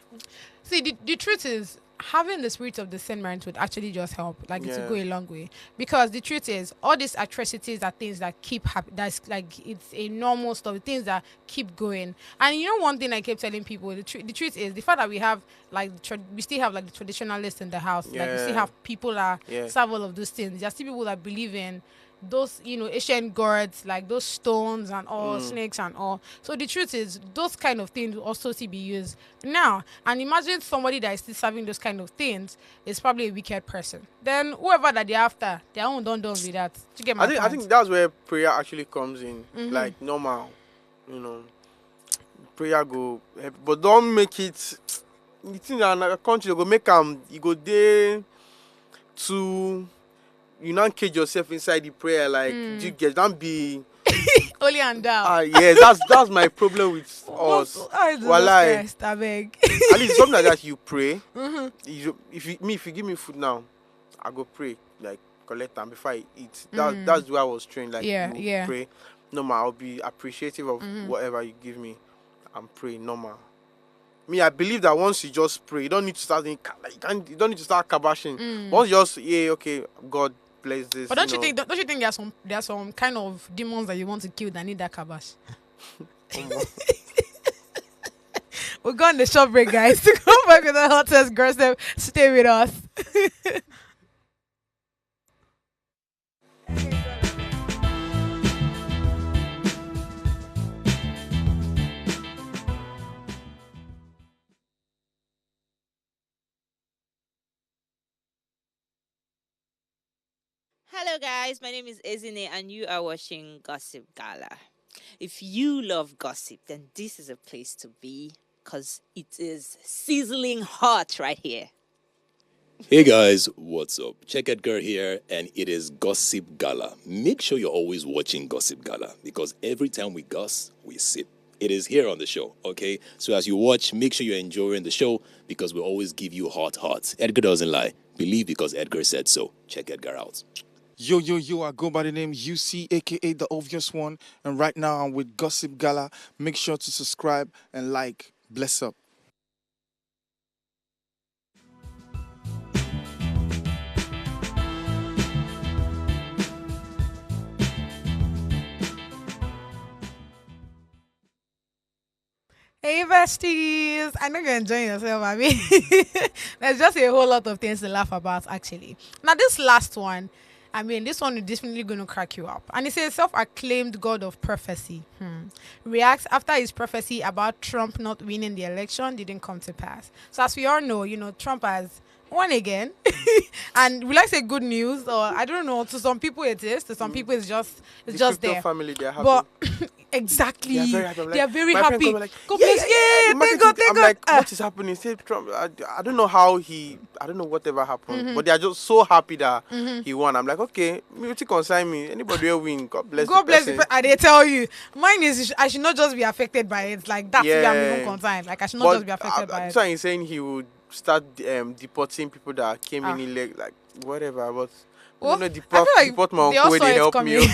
See, the truth is, having the spirit of discernment would actually just help. Like, it will go a long way. Because the truth is, all these atrocities are things that keep happening. That's like, it's a normal stuff. Things that keep going. And one thing I kept telling people, the truth is, the fact that we have, like, we still have, like, the traditionalists in the house. Like, we still have people that serve all of those things. There's still people that believe in those ancient gods, like those stones and all, snakes and all. So the truth is, those kind of things will also still be used now. And imagine somebody that is still serving those kind of things is probably a wicked person. Then whoever that they're after, their own don't with that. Do you get my point? I think that's where prayer actually comes in. Like normal, prayer go, but don't make it. The thing that a country go make you go there to. You not cage yourself inside the prayer, like you get don't be only and down. Yes, that's my problem with us. I beg. At least something like that you pray. If you give me food now, I go pray, like collect them before I eat. That's the way I was trained. Like pray. Normal, I'll be appreciative of whatever you give me and pray normal. Me, I believe that once you just pray, you don't need to start you don't need to start kabashing. Once you just okay, God bless this. But don't you think there are some kind of demons that you want to kill that need that kabash? We're going to shop break, guys. To come back with the hottest gossip, stay with us. Hello guys, my name is Ezine and you are watching Gossip Gala. If you love gossip, then this is a place to be because it is sizzling hot right here. Hey guys, what's up? Check Edgar here, and it is Gossip Gala. Make sure you're always watching Gossip Gala because every time we goss, we sip. It is here on the show, okay? So as you watch, make sure you're enjoying the show because we always give you hot hearts. Edgar doesn't lie. Believe because Edgar said so. Check Edgar out. Yo, I go by the name UC, aka The Obvious One, and right now I'm with Gossip Gala. Make sure to subscribe and like. Bless up. Hey besties, I know you're enjoying yourself. I mean, there's just a whole lot of things to laugh about actually. Now this last one, I mean, this one is definitely going to crack you up. And it says self-acclaimed god of prophecy reacts after his prophecy about Trump not winning the election didn't come to pass. So as we all know, Trump has won again. And will I say good news, or I don't know, to some people it is, to some people it's just there. Family, they're happy. But exactly, they are very happy. Like, God bless, thank God, thank I'm God. like, what is happening? Say Trump. I don't know I don't know whatever happened, but they are just so happy that he won. I'm like, okay, me consign me. Anybody will win. God bless. God bless. And they tell you, mine is I should not just be affected by it. Like that's where I'm even concerned. Like I should not just be affected by it. So he's saying he would start deporting people that came in like whatever, but well, deport my uncle when they help me.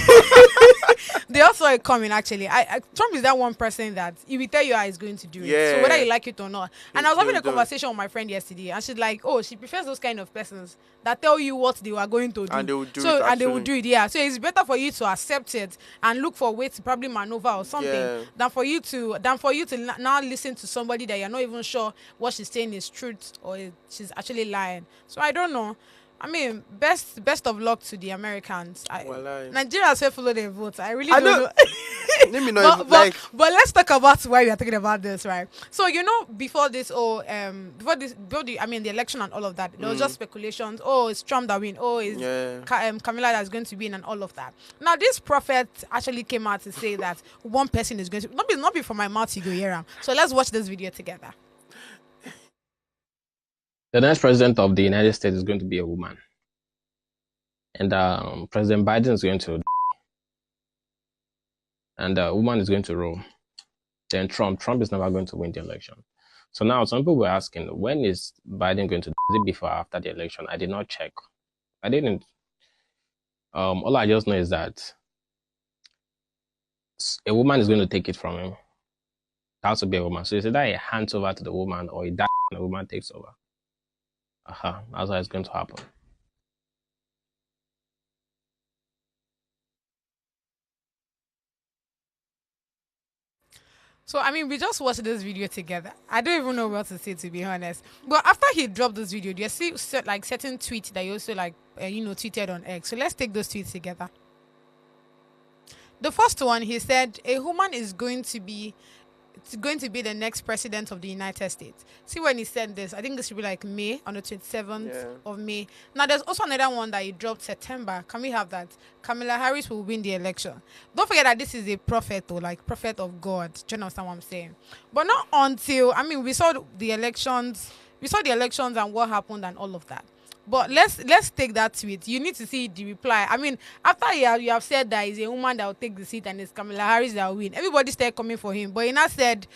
They also saw it coming actually. Trump is that one person that he will tell you how he's going to do it. So whether you like it or not. And I was having a conversation with my friend yesterday, and she's like, oh, she prefers those kind of persons that tell you what they were going to do. And they will do it. And they will do it, yeah. So it's better for you to accept it and look for ways to probably maneuver or something than for you to now listen to somebody that you're not even sure what she's saying is truth or she's actually lying. So I don't know. I mean, best of luck to the Americans. Nigerians will follow their votes. I really don't know. Let me know. But let's talk about why we are talking about this, right? So before this, the election and all of that, there was just speculations. Oh, it's Trump that win. Oh, it's Kamala that's going to win, and all of that. Now, this prophet actually came out to say that one person is going to not be from my mouth to go here. So let's watch this video together. The next president of the United States is going to be a woman. And President Biden is going to... And a woman is going to rule. Then Trump is never going to win the election. So now some people were asking, when is Biden going to... Is it before or after the election? I did not check. I didn't. All I just know is that a woman is going to take it from him. It has to be a woman. So it's either he hands over to the woman or he dies and the woman takes over. That's how it's going to happen. So, I mean, we just watched this video together. I don't even know what to say, to be honest. But after he dropped this video, do you see certain tweets that he also tweeted on X? So let's take those tweets together. The first one, he said, a woman is going to be the next president of the United States. See, when he said this, I think this should be like May, on the 27th of May. Now, there's also another one that he dropped September. Can we have that? Kamala Harris will win the election. Don't forget that this is a prophet, or like prophet of God. Do you understand what I'm saying? But not until, we saw the elections. We saw the elections and what happened and all of that. But let's take that tweet. You need to see the reply. I mean, after you have said that he's a woman that will take the seat and it's Kamala Harris that will win, everybody started coming for him. But he now said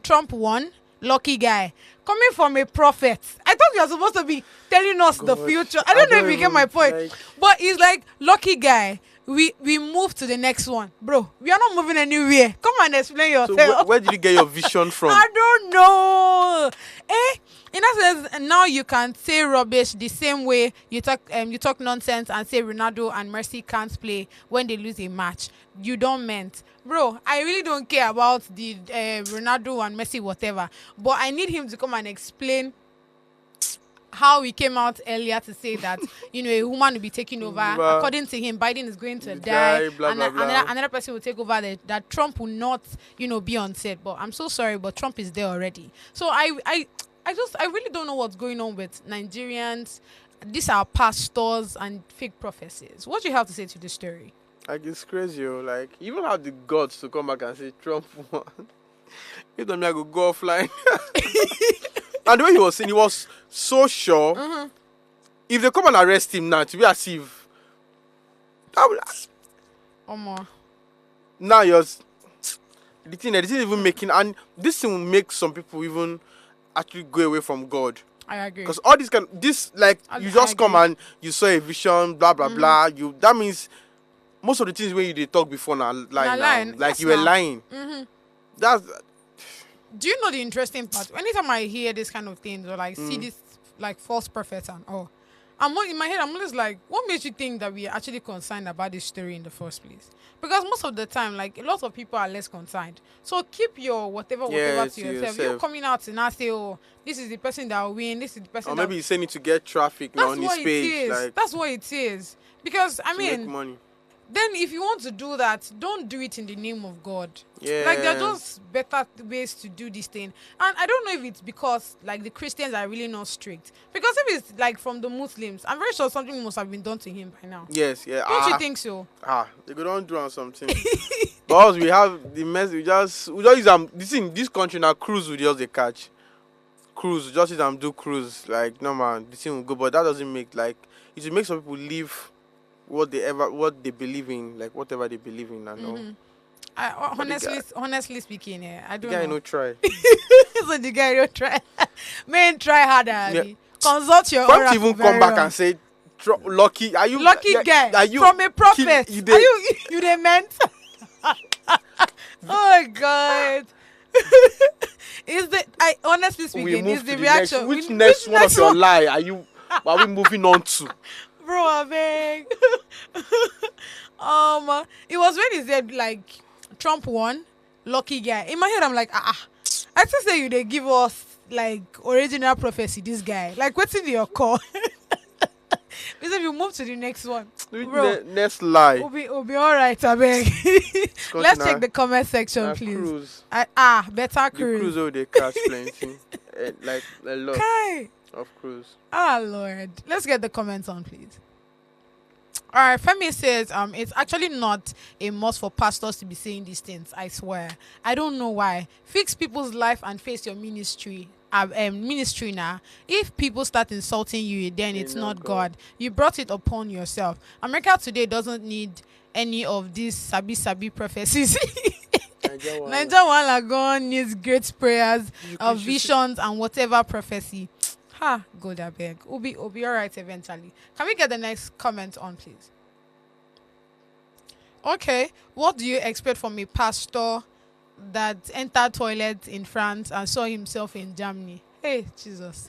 Trump won, lucky guy. Coming from a prophet. I thought you were supposed to be telling us the future. I don't know if you get my point. But he's like, lucky guy. We move to the next one. Bro, we are not moving anywhere. Come and explain yourself. So where did you get your vision from? I don't know. In that sense, now you can say rubbish the same way you talk nonsense and say Ronaldo and Messi can't play when they lose a match. You don't meant. Bro, I really don't care about the Ronaldo and Messi whatever. But I need him to come and explain how he came out earlier to say that, a woman will be taking over. According to him, Biden is going to die. Another person will take over. That Trump will not, be on set. But I'm so sorry, but Trump is there already. So I really don't know what's going on with Nigerians. These are pastors and fake prophecies. What do you have to say to this story? Like it's crazy, oh. Like you even have the guts to come back and say Trump won. You told me I could go offline. And the way he was saying, he was so sure. Mm-hmm. If they come and arrest him now, to be as if now you're the thing even making, and this thing will make some people even actually go away from God. I agree. Because all this you just come and you saw a vision, blah blah blah. That means most of the things when you talk before now, like yes, you were lying. Mm-hmm. That's. Do you know the interesting part? Anytime I hear this kind of things or like see this like false prophets and all, in my head I'm always like, what makes you think that we are actually concerned about this story in the first place? Because most of the time, like a lot of people are less concerned. So keep your whatever to yourself. You're coming out and now say, oh, this is the person that will win. This is the person. Or maybe he's saying it to get traffic on his page. Like, that's what it is. Because make money. Then if you want to do that, don't do it in the name of God. Yeah. Like there are just better ways to do this thing. And I don't know if it's because like the Christians are really not strict. Because if it's like from the Muslims, I'm very sure something must have been done to him by now. Yes, yeah. Don't you think so? They go don't do on something. But we have the mess. We just use this country now. Cruise will just catch. Cruise just use them do cruise. Like no man, this thing will go. But that doesn't make it will make some people leave what they believe in, like whatever they believe in. I know. Honestly speaking, I don't know. The guy no try. So the guy don't try. Man, try harder. Yeah. Consult your oracle. Don't even come back and say, lucky. Are you lucky guy? Are you from a prophet? Are you the meant? Oh my God. Honestly speaking, is the reaction? Which next one of your lie are we moving on to? Bro, I beg. It was when he said like Trump won, lucky guy. In my head, I'm like, I still say they give us like original prophecy. This guy, like, what's in your call? We said we move to the next one. Bro, next lie. We'll be all right, I beg. Let's check the comment section, please. Cruise. Better cruise. The cruise, oh, they catch plenty. Like a lot. Kai. Of cruise. Lord. Let's get the comments on, please. All right, Femi says, it's actually not a must for pastors to be saying these things, I swear. I don't know why. Fix people's life and face your ministry. Ministry now. If people start insulting you, then it's not God. You brought it upon yourself. America today doesn't need any of these sabi prophecies. Nigeria gone needs great prayers, visions, and whatever prophecy. God, I beg. We'll be all right eventually. Can we get the next comment on, please? Okay. What do you expect from a pastor that entered toilets in France and saw himself in Germany? Hey, Jesus.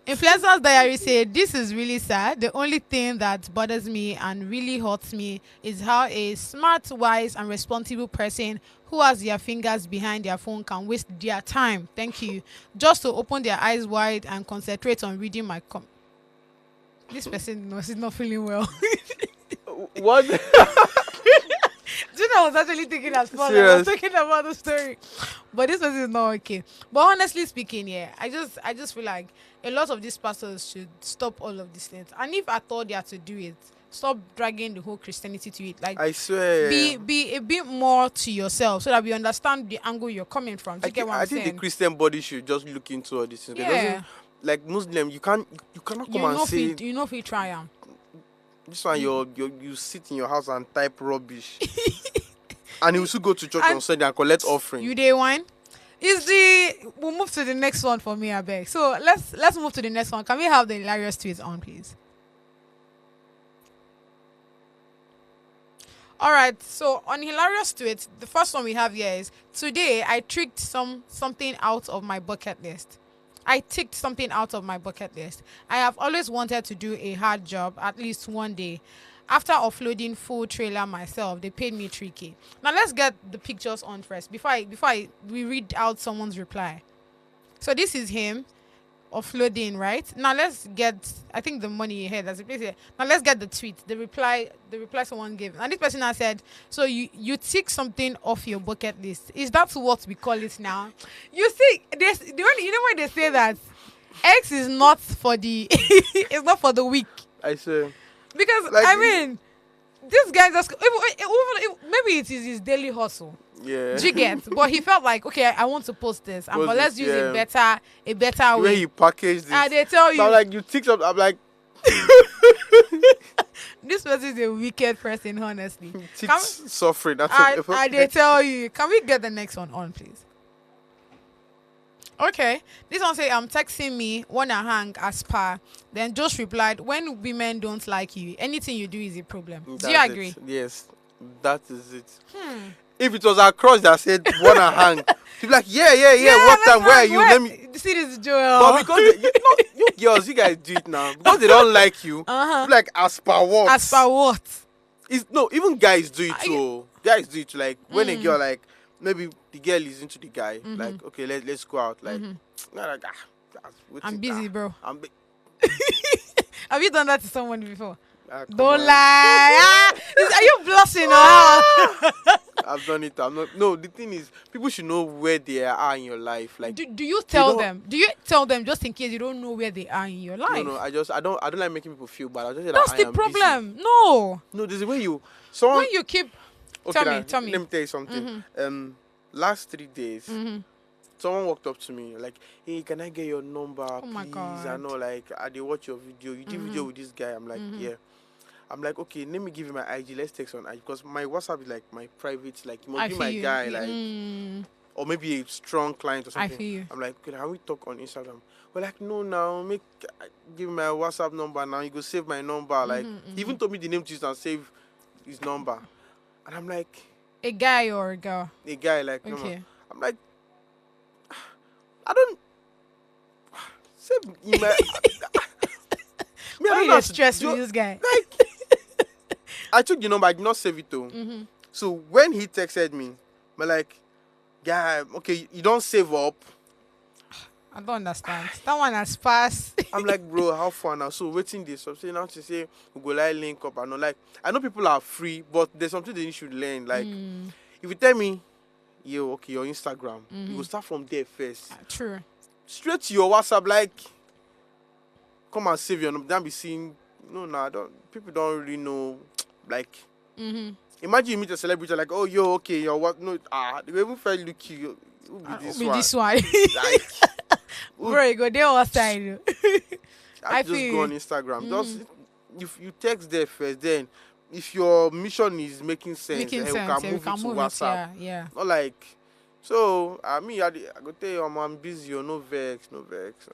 Influencer's Diary said, this is really sad. The only thing that bothers me and really hurts me is how a smart, wise, and responsible person who has their fingers behind their phone can waste their time, thank you, just to open their eyes wide and concentrate on reading my This person knows he's not feeling well. What? Do you know, I was actually thinking as far as I was talking about the story. But this person is not okay. But honestly speaking, I just feel like a lot of these pastors should stop all of these things. And if at all they are to do it, stop dragging the whole Christianity to it. Like, I swear, be a bit more to yourself so that we understand the angle you're coming from. I think the Christian body should just look into all these things. Yeah. Like Muslim, you cannot come and say you know if you try them. This one you sit in your house and type rubbish. And you also go to church on Sunday and collect offering. You day one? We'll move to the next one for me, I beg. So let's move to the next one. Can we have the hilarious tweets on, please? All right, so on hilarious tweets, the first one we have here is, today I tricked something out of my bucket list. I ticked something out of my bucket list. I have always wanted to do a hard job at least one day. After offloading full trailer myself, they paid me 3K. Now let's get the pictures on first before we read out someone's reply. So this is him offloading, right? Now let's get, I think the money he had as a place here. Now let's get the tweet, the reply someone gave. And this person has said, so you tick something off your bucket list. Is that what we call it now? You see, you know when they say that X is not for the it's not for the weak. I say, because like, I mean, this guy just maybe it is his daily hustle. Yeah. Do you get? But he felt like, okay, I want to post this, but Post let's this, use yeah. a better The way. way he packaged this. And they tell you, I'm like, you TikTok. I'm like, this person is a wicked person, honestly. suffering. That's they tell you, can we get the next one on, please? Okay, this one say, texting me, wanna hang as per. Then just replied, when women don't like you, anything you do is a problem. Do you agree? Yes, that is it. If it was across that said wanna hang, you'd be like, yeah. What time? Where are you? Let me see this, Joel. But because you girls, you guys do it now because they don't like you. Like as per what? As per what? Even guys do it too. Guys do it too. Like when a girl, like maybe the girl is into the guy, like okay, let's go out. Like, not like I'm busy, bro. I'm Have you done that to someone before? Don't lie. Are you blushing now? I've done it. I'm not. No, the thing is, people should know where they are in your life. Like, do you tell them? Do you tell them just in case you don't know where they are in your life? No. I don't like making people feel bad. I just say that's that the I am problem. busy. No, there's a way you. When you keep. Okay, tell me. Let me tell you something. Last 3 days, someone walked up to me like, "Hey, can I get your number, please?" My God. I know, like, I did watch your video. You did video with this guy. I'm like, yeah. I'm like, okay, let me give you my IG. Let's text on IG because my WhatsApp is like my private, like, you must be my guy, like, or maybe a strong client or something. I feel you. I'm like, okay, can we talk on Instagram? We're like, no, now give me my WhatsApp number now. You go save my number. Like, he even told me the name to use and save his number. And I'm like, a guy or a girl? A guy, like, okay. No. I'm like, I don't save email. Why you stressed with this guy? Like, I took the number, I did not save it though. So when he texted me, I'm like, guy, okay, you don't save up. I don't understand. That one has passed. I'm like, bro, how far now? So waiting this. So now to say we go like link up. I know, like, I know people are free, but there's something they should learn. Like, if you tell me, yo, okay, your Instagram, you go start from there first. True. Straight to your WhatsApp, like, come and save your number. Don't be seeing. No, people don't really know. Like, imagine you meet a celebrity like, oh, yo, okay, your what? No, they even felt look you. Who be this one? Like, bro, you go there outside. I just go on Instagram. Just if you text there first, then if your mission is making sense, we can move it to WhatsApp. Yeah. Not like. So I go tell you I'm busy. Or no vex.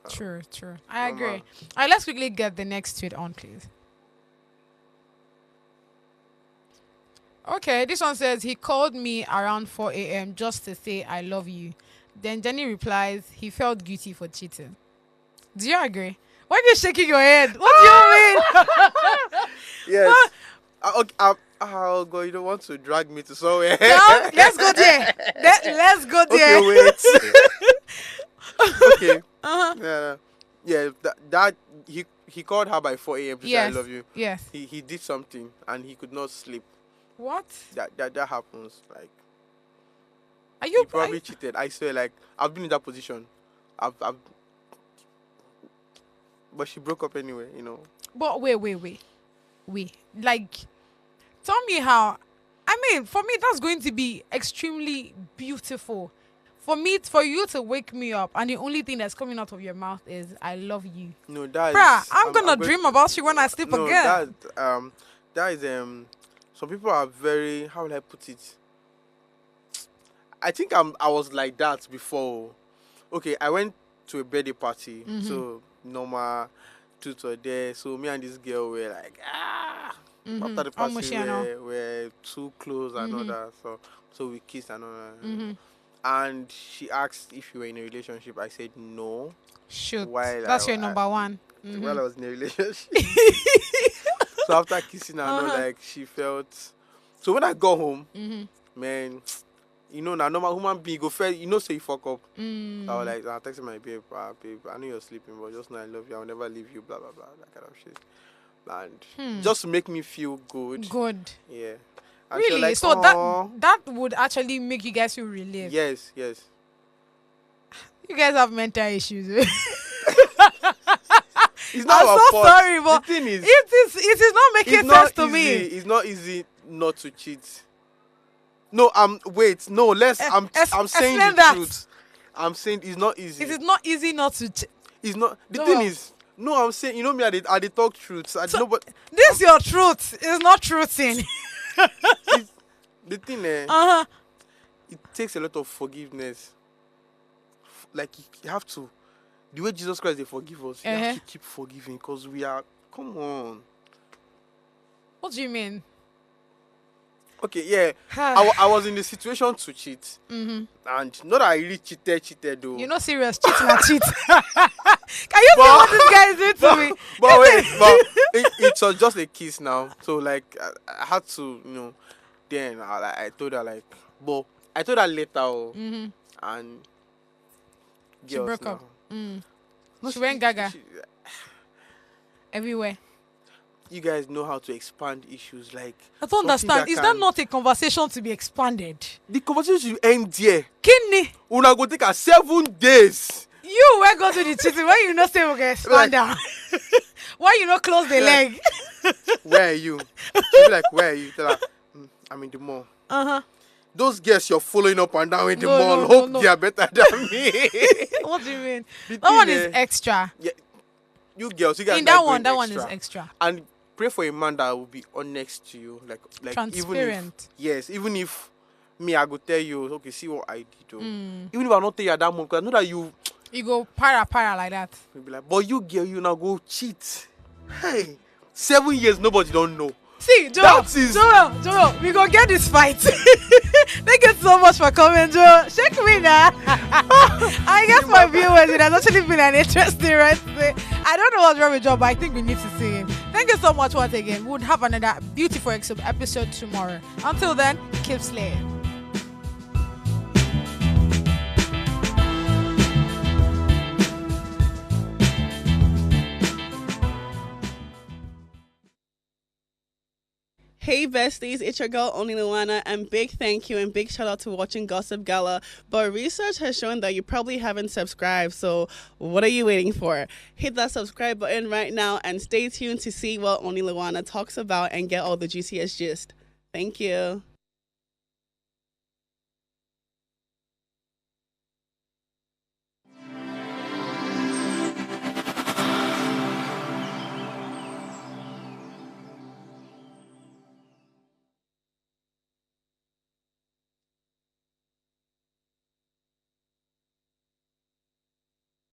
True. I agree. All right, let's quickly get the next tweet on, please. Okay, this one says he called me around 4 a.m. just to say I love you. Then Jenny replies he felt guilty for cheating. Do you agree? Why are you shaking your head? What do you mean? Yes. Oh God, you don't want to drag me to somewhere. No, let's go there. Let's go there. Okay, wait. Okay. Yeah. That he called her by 4 a.m. to say I love you. Yes. He did something and he could not sleep. What? That happens. Like, are you? He probably cheated. I swear. Like, I've been in that position. But she broke up anyway. You know. But wait. Like, tell me how. I mean, for me, that's going to be extremely beautiful. For you to wake me up and the only thing that's coming out of your mouth is "I love you." No, that bruh, is. I'm gonna dream about you when I sleep again. That is Some people are very. How will I put it? I think I was like that before. Okay, I went to a birthday party, so normal truth were there. So me and this girl were like after the party we're too close and all that. So we kissed and all that. And she asked if you were in a relationship. I said no. Shoot, that's your number one. While I was in a relationship. So after kissing her, like she felt. So when I got home, man, you know, now normal human being go first, you know, say you fuck up. I was like, I texted my babe, I know you're sleeping, but just know I love you. I'll never leave you, blah blah blah, that kind of shit. And just to make me feel good. Good. Yeah. And really? Like, so that would actually make you guys feel relieved. Yes. You guys have mental issues. It's not I'm our so fault. sorry, but the thing is, it is not making it's not sense to me. It's not easy not to cheat. No, wait, no, I'm saying explain the that. truth. I'm saying it's not easy. It is not easy not to. It's not. The No, thing well. is, no, I'm saying, you know me, I did talk truths. I know, but This your truth. It's not truthing. the thing, it takes a lot of forgiveness. Like you have to, the way Jesus Christ they forgive us, you have to keep forgiving because we are. Come on. What do you mean? Okay, yeah. I was in the situation to cheat, and not that I really cheated though. You're not serious. Cheat na cheat. Can you see what this guy is doing to me? But wait, it was just a kiss now. So like I had to, then I told her like, but I told her later, and she broke up. No, she went gaga. Everywhere. You guys know how to expand issues. Like I don't understand. Is that not a conversation to be expanded? The conversation should end there. Kidney. Una go take her 7 days. You were going to the cheating when you know say we can expand down. Why you not close the leg? Where are you? She'll be like, where are you? Tell her, I'm in the mall. Those girls you're following up and down in the mall, hope they are better than me. What do you mean? That one is extra. Yeah, you girls, you guys. In that one is extra. And pray for a man that will be honest to you, like transparent. Even if me, I go tell you, okay, see what I did. Even if I not tell you at that moment, because I know that you go para like that. You'll be like, but you girl, you now go cheat. Hey, 7 years, nobody don't know. See, Joel, we gonna get this fight. Thank you so much for coming, Joel. Shake me now. I guess my viewers, it has actually been an interesting rest today. I don't know what's wrong with Joel, but I think we need to see him. Thank you so much once again. We'll have another beautiful episode tomorrow. Until then, keep slaying. Hey besties, it's your girl Oni Luana, and big thank you and big shout out to watching Gossip Gala. But research has shown that you probably haven't subscribed, so what are you waiting for? Hit that subscribe button right now and stay tuned to see what Oni Luana talks about and get all the juiciest gist. Thank you.